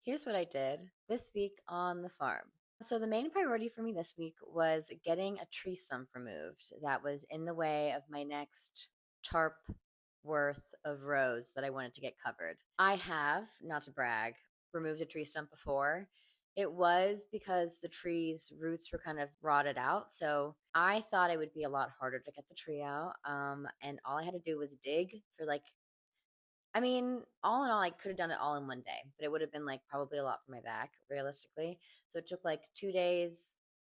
Here's what I did this week on the farm. So, the main priority for me this week was getting a tree stump removed that was in the way of my next tarp worth of rows that I wanted to get covered. I have, not to brag, removed a tree stump before. It was because the tree's roots were kind of rotted out. So I thought it would be a lot harder to get the tree out. And all I had to do was dig for like all in all, I could have done it all in one day, but it would have been like probably a lot for my back, realistically. So it took like 2 days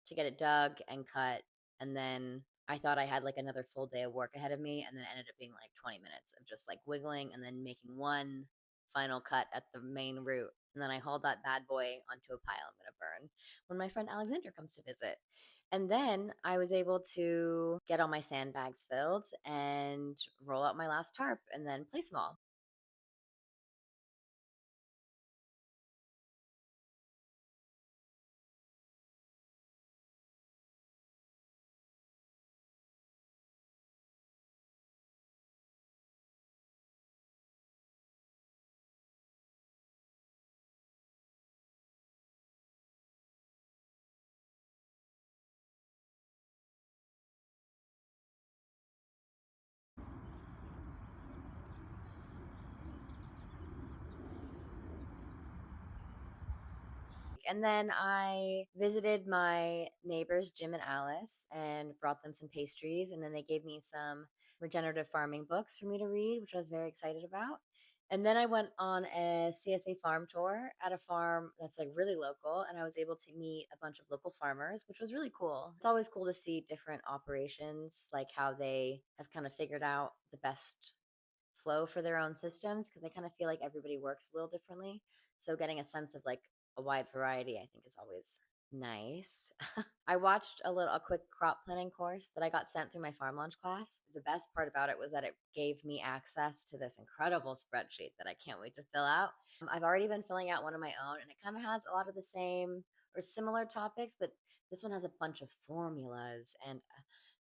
to get it dug and cut. And then I thought I had like another full day of work ahead of me. And then it ended up being like 20 minutes of just like wiggling and then making one final cut at the main root. And then I hauled that bad boy onto a pile I'm going to burn when my friend Alexander comes to visit. And then I was able to get all my sandbags filled and roll out my last tarp and then place them all. And then I visited my neighbors, Jim and Alice, and brought them some pastries. And then they gave me some regenerative farming books for me to read, which I was very excited about. And then I went on a CSA farm tour at a farm that's like really local. And I was able to meet a bunch of local farmers, which was really cool. It's always cool to see different operations, like how they have kind of figured out the best flow for their own systems because I kind of feel like everybody works a little differently. So getting a sense of like a wide variety, I think, is always nice. I watched a quick crop planning course that I got sent through my farm launch class. The best part about it was that it gave me access to this incredible spreadsheet that I can't wait to fill out. I've already been filling out one of my own, and it kind of has a lot of the same or similar topics, but this one has a bunch of formulas and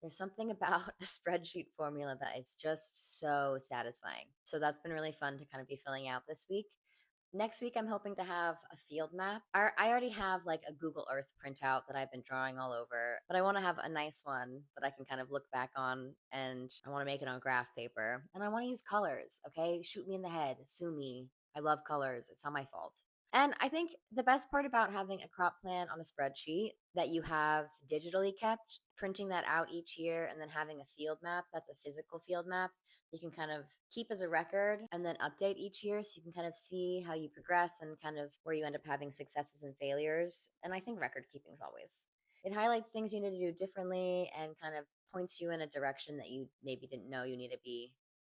there's something about a spreadsheet formula that is just so satisfying. So that's been really fun to kind of be filling out this week. Next week, I'm hoping to have a field map. I already have like a Google Earth printout that I've been drawing all over, but I want to have a nice one that I can kind of look back on and I want to make it on graph paper. And I want to use colors, okay? Shoot me in the head, sue me. I love colors. It's not my fault. And I think the best part about having a crop plan on a spreadsheet that you have digitally kept, printing that out each year, and then having a field map that's a physical field map you can kind of keep as a record and then update each year so you can kind of see how you progress and kind of where you end up having successes and failures. And I think record keeping is always. It highlights things you need to do differently and kind of points you in a direction that you maybe didn't know you need to be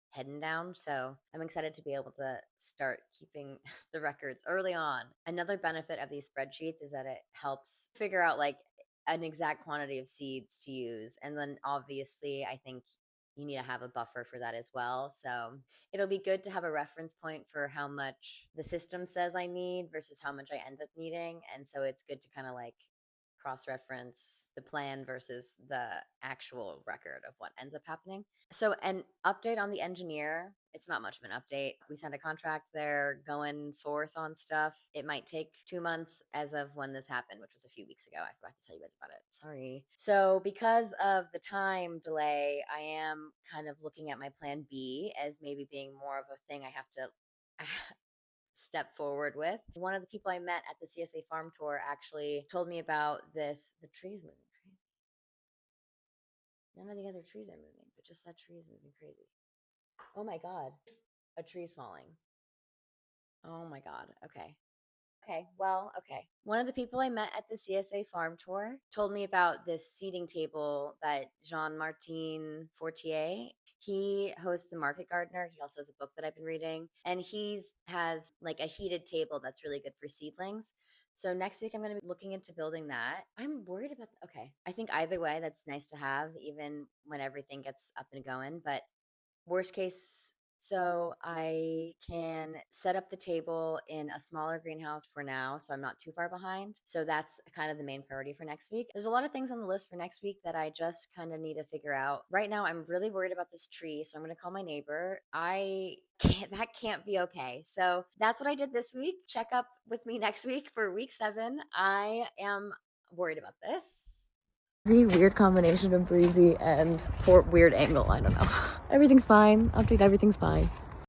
heading down. So I'm excited to be able to start keeping the records early on. Another benefit of these spreadsheets is that it helps figure out like an exact quantity of seeds to use. And then obviously, I think you need to have a buffer for that as well. So it'll be good to have a reference point for how much the system says I need versus how much I end up needing. And so it's good to kind of like cross reference the plan versus the actual record of what ends up happening. So, an update on the engineer. It's not much of an update. We signed a contract. They're going forth on stuff. It might take 2 months as of when this happened, which was a few weeks ago. I forgot to tell you guys about it. Sorry. So, because of the time delay, I am kind of looking at my plan B as maybe being more of a thing I have to step forward with. One of the people I met at the CSA farm tour actually told me about this the trees moving crazy. None of the other trees are moving, but just that tree is moving crazy. Oh my god. A tree's falling. Oh my god. Okay. Okay, well, okay. One of the people I met at the CSA farm tour told me about this seating table that Jean Martin Fortier. He hosts the Market Gardener. He also has a book that I've been reading, and he's has like a heated table that's really good for seedlings. So next week I'm going to be looking into building that. I'm worried about okay. I think either way that's nice to have even when everything gets up and going, but worst case So I can set up the table in a smaller greenhouse for now, so I'm not too far behind. So that's kind of the main priority for next week. There's a lot of things on the list for next week that I just kind of need to figure out. Right now, I'm really worried about this tree, so I'm going to call my neighbor. I can't, that can't be okay. So that's what I did this week. Check up with me next week for week 7. I am worried about this. Weird combination of breezy and weird angle. I don't know. Everything's fine. Update, everything's fine.